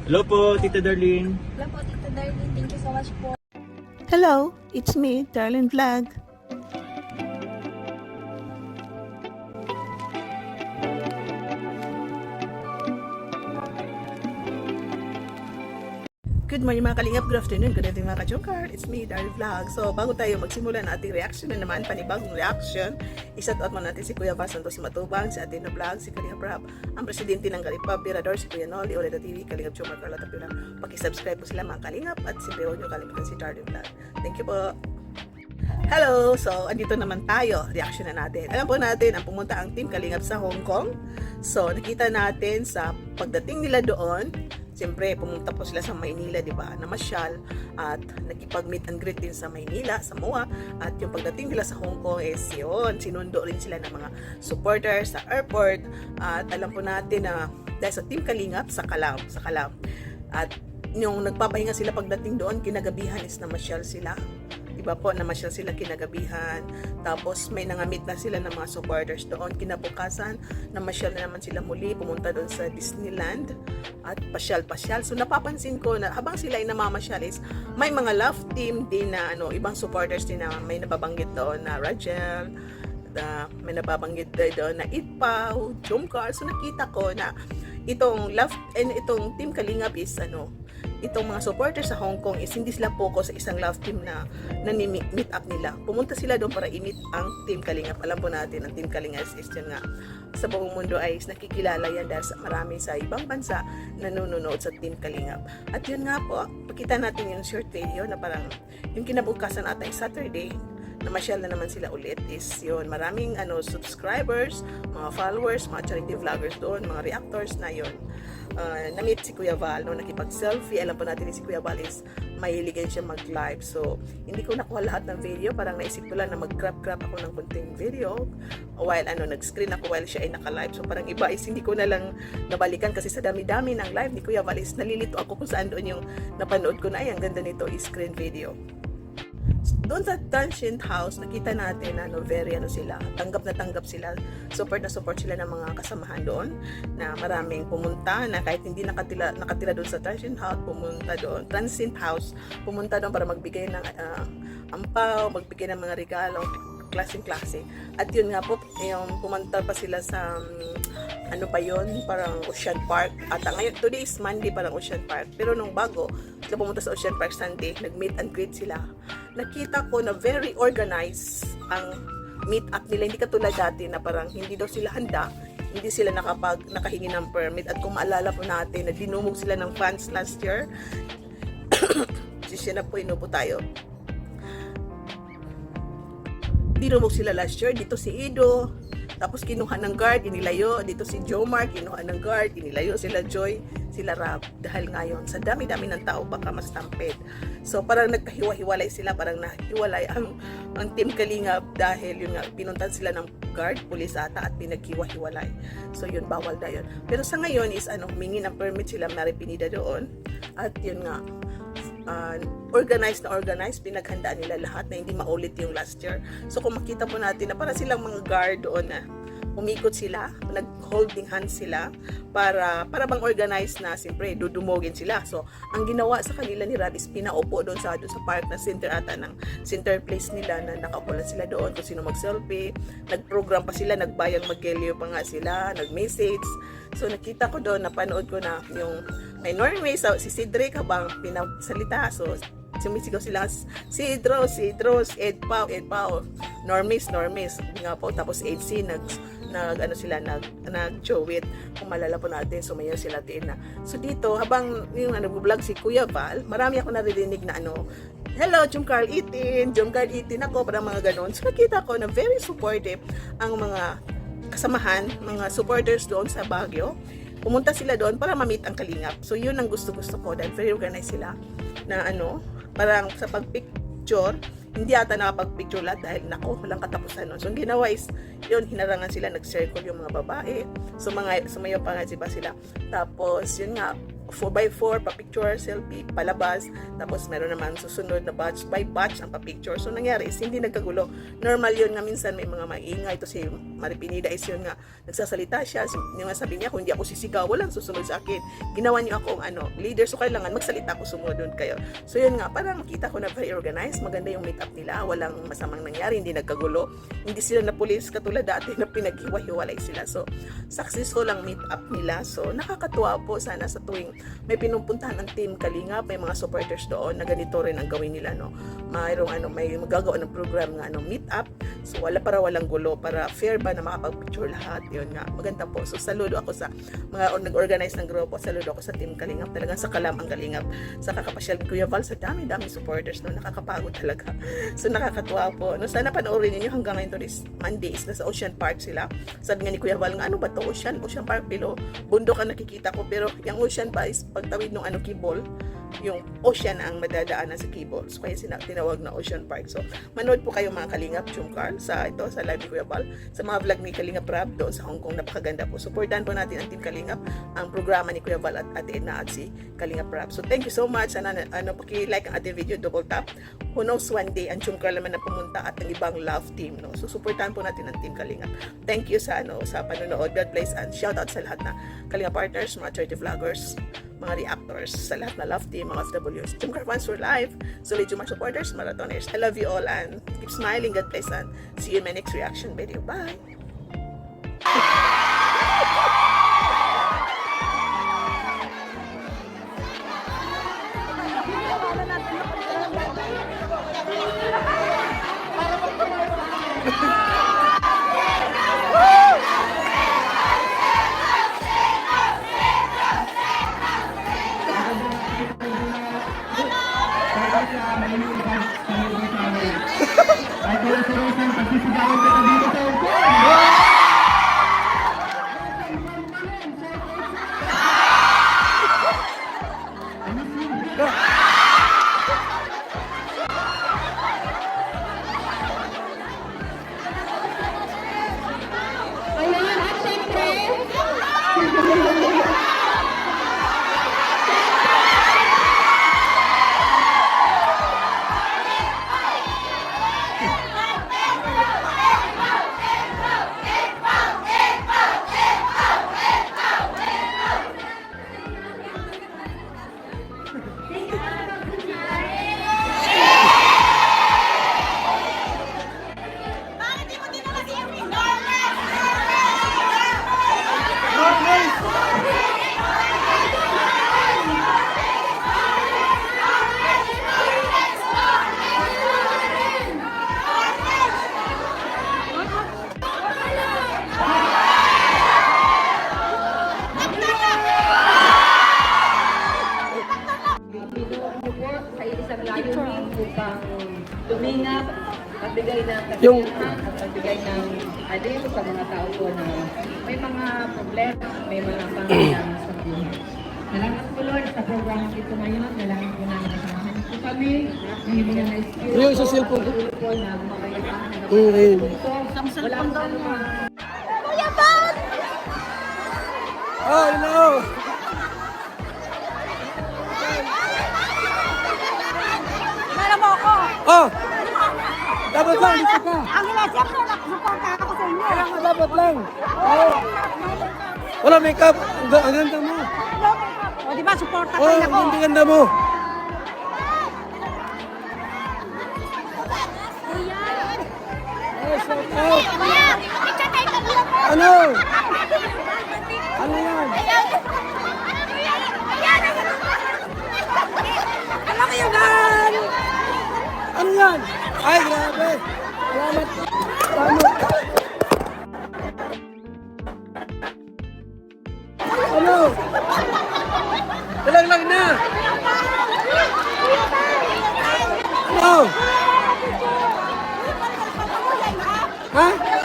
Hello po, Tita Darlene. Hello po, Tita Darlene. Thank you so much po. Hello, it's me, Darlene Vlog. Good morning mga kalingap, good afternoon, good evening mga ka-Jokar. It's me, Darlene Vlog. So bago tayo magsimula ng ating reaction na naman, panibagong reaction, isa't out mo natin si Kuya Val Santos Matubang, si Athena Vlog, si Kalingap Rap, ang presidente ng Galipab, Pirador, si Kuya Noli, Oleda TV, Kalingap Jomar, Carla Tapila. Pakisubscribe po sila mga kalingap at siyempre huwag nyo kalimutan si Darlene Vlog. Thank you po. Hello! So, andito naman tayo. Reaction na natin. Alam po natin, ang pumunta ang Team Kalingap sa Hong Kong. So, nakita natin sa pagdating nila doon, siyempre, pumunta po sila sa Maynila, di ba? Namasyal at nakipag-meet and greet din sa Maynila, sa MOA. At yung pagdating nila sa Hong Kong is yun. Sinundo rin sila ng mga supporters sa airport. At alam po natin na dahil sa Team Kalingap, sa Calao. At yung nagpapahinga sila pagdating doon, kinagabihan is namasyal sila. Diba po, namasyal sila kinagabihan. Tapos may nangamit na sila ng mga supporters doon. Kinabukasan, namasyal na naman sila muli, pumunta doon sa Disneyland at pasyal-pasyal. So napapansin ko na habang sila ay namamasyal is may mga love team din na ibang supporters din na may nababanggit doon na Rachel, may nababanggit doon na Itpao, Jomcar. So nakita ko na itong itong Team Kalingap is itong mga supporters sa Hong Kong is hindi sila focus sa isang love team na meet up nila. Pumunta sila doon para i-meet ang Team Kalingap. Alam po natin ang Team Kalingap is yun nga sa buong mundo ay nakikilala yan dahil sa marami sa ibang bansa na nanonood sa Team Kalingap. At yun nga po, pakita natin yung short video na parang yung kinabukasan ata ay Saturday, namasyal na naman sila ulit is yun, maraming subscribers, mga followers, mga charity vloggers doon, mga reactors na yun. Na-meet si Kuya Val, nakipag-selfie. Alam po natin si Kuya Val is mahiligan siya mag-live. So, hindi ko nakuha lahat ng video. Parang naisip ko lang na mag-grab ako ng kunting video while nag-screen ako while siya ay naka-live. So, parang iba is hindi ko na lang nabalikan kasi sa dami-dami ng live ni Kuya Val is nalilito ako kung saan doon yung napanood ko na ay ang ganda nito is screen video. Doon sa Transient House, nakita natin na very sila, tanggap na tanggap sila, support na support sila ng mga kasamahan doon, na maraming pumunta na kahit hindi nakatira doon sa Transient House, pumunta doon para magbigay ng ampaw, magbigay ng mga regalo, klaseng-klase. At yun nga po, yung pumunta pa sila sa parang Ocean Park. At ngayon, today is Monday, parang Ocean Park. Pero nung bago, sila pumunta sa Ocean Park Sunday, nag-meet and greet sila. Nakita ko na very organized ang meet up nila. Hindi katulad dati na parang hindi daw sila handa, hindi sila nakahingi ng permit. At kung maalala po natin na dinumog sila ng fans last year, siya na po inupo tayo. Dinumog sila last year, dito si Ido, tapos kinuha ng guard, inilayo, dito si Jomar, kinuha ng guard, inilayo sila Joy, sila Rab, dahil ngayon, sa dami-dami ng tao, baka mas tamped. So, parang nagkahiwa-hiwalay sila, parang nahiwalay ang Team Kalingap dahil yun nga, pinuntan sila ng guard, pulis ata, at pinaghiwa-hiwalay. So, yun, bawal na yun. Pero sa ngayon is, humingi ng permit sila, Mary Pineda doon, at yun nga, organized, pinaghandaan nila lahat na hindi maulit yung last year. So kung makita po natin na para silang mga guard doon na umikot sila, nag-holding hands sila para bang organized na siyempre dudumogin sila. So ang ginawa sa kanila ni Rab is pinaupo doon sa park na center ata ng center place nila na nakaupo sila doon kung sino mag-selfie. Nag-program pa sila, nagbayang mag-gelyo pa nga sila, nag-message. So nakita ko doon, napanood ko na yung may Norway, si Cedric habang pinagsalita. So sumisigaw sila, Cedros, Edpao, Normis, nga po. Tapos AC, nag-jowit. Kung malala po natin, sumayaw sila din na. So dito, habang yung nag-vlog si Kuya Val, marami ako naririnig na hello, Jomcar 18 ako, parang mga ganon. So nakita ko na very supportive ang mga kasamahan, mga supporters doon sa Baguio. Pumunta sila doon para ma-meet ang Kalingap. So yun ang gusto-gusto ko dahil very organized sila na parang sa pagpicture, hindi ata nakapag-picture lahat dahil walang katapusan nun. So ang ginawa is yun, hinarangan sila, nag-circle yung mga babae. So sumayaw pa nga sila. Tapos yun nga, 4x4, pa-picture, selfie, palabas. Tapos meron naman susunod na batch by batch ang pa-picture. So nangyari is hindi nagkagulo. Normal yun nga minsan may mga maingay. Ito si Maripinida is yun nga nagsasalita siya. Yung nga sabi niya, kung hindi ako sisigaw, walang susunod sa akin. Ginawa niyo akong leader. So kailangan magsalita ako sumunod kayo. So yun nga, para makita ko na very organized. Maganda yung meet-up nila. Walang masamang nangyari. Hindi nagkagulo. Hindi sila na police katulad dati na pinaghiwa-hiwalay sila. So successful ang meet-up nila. So nakakatuwa po sana sa tuwing may pinupuntahan ng Team Kalingap, may mga supporters doon na ganito rin ang gawin nila, no. Mayroong may magagawa ng program nga meet up. So walang gulo para fair ba na makapag-picture lahat. Yun nga, maganda po. So saludo ako sa mga nag-organize ng grupo. Saludo ako sa Team Kalingap. Talagang sa kalam ang Kalingap. Sa kakapasyal ni Kuya Val, sa dami supporters, no. Nakakapagod talaga. So nakakatuwa po. No, sana panoorin niyo hanggang ngayon this Monday is nasa Ocean Park sila. Sabi nga ni Kuya Val, ano ba to? Ocean Park, below bundok ang nakikita ko, pero yung Ocean Park is pagtawid ng kibol, yung ocean ang madadaanan sa keyboard. So, kaya tinawag na Ocean Park. So, manood po kayo mga Kalingap Chumkar sa live ni Kuya Val, sa mga vlog ni Kalingap Rab doon sa Hong Kong. Napakaganda po. Supportan po natin ang Team Kalingap, ang programa ni Kuya Val at Ate Edna at si Kalingap Rab. So, thank you so much. Sana, paki-like ang ating video, double tap. Who knows, one day, ang Chumkar naman na pumunta at ang ibang love team, no? So, supportan po natin ang Team Kalingap. Thank you sa panonood. God bless and shout out sa lahat na Kalingap partners, mga charity vloggers, mga reactors, sa lahat na love team, mga FWs, Chumkar fans for life, solid Chumkar supporters, marathoners. I love you all and keep smiling. God bless and see you in my next reaction video. Bye! upang tumingap, pagbigay ng kasiyahan at pagbigay ng alin sa mga tao po na may mga problema, may mga pangangailangan sa buhay. Salamat po Lord sa program ito ngayon. Salamat po namin kasamahan po kami. Nahimula na skill yung sa cellphone ko. po na gumagayahan. Okay. Wala ang anuman. Oh, no! Meron mo ako. Oh! Dapat lang, dito ka. Ang siyempre, nakasuporta ako sa inyo. Dapat lang. Oh. Wala makeup. Ang ganda mo. O, di ba, suporta Oh, kayo ako. ang ganda mo. Oh, shout out. Kuya, picture tayo kami ako. Ano? Ano yan? Ano kayo gan? Ano yan? Ay, grabe. Salamat. Salamat. Ano? Walang lang na. Ano? Ha?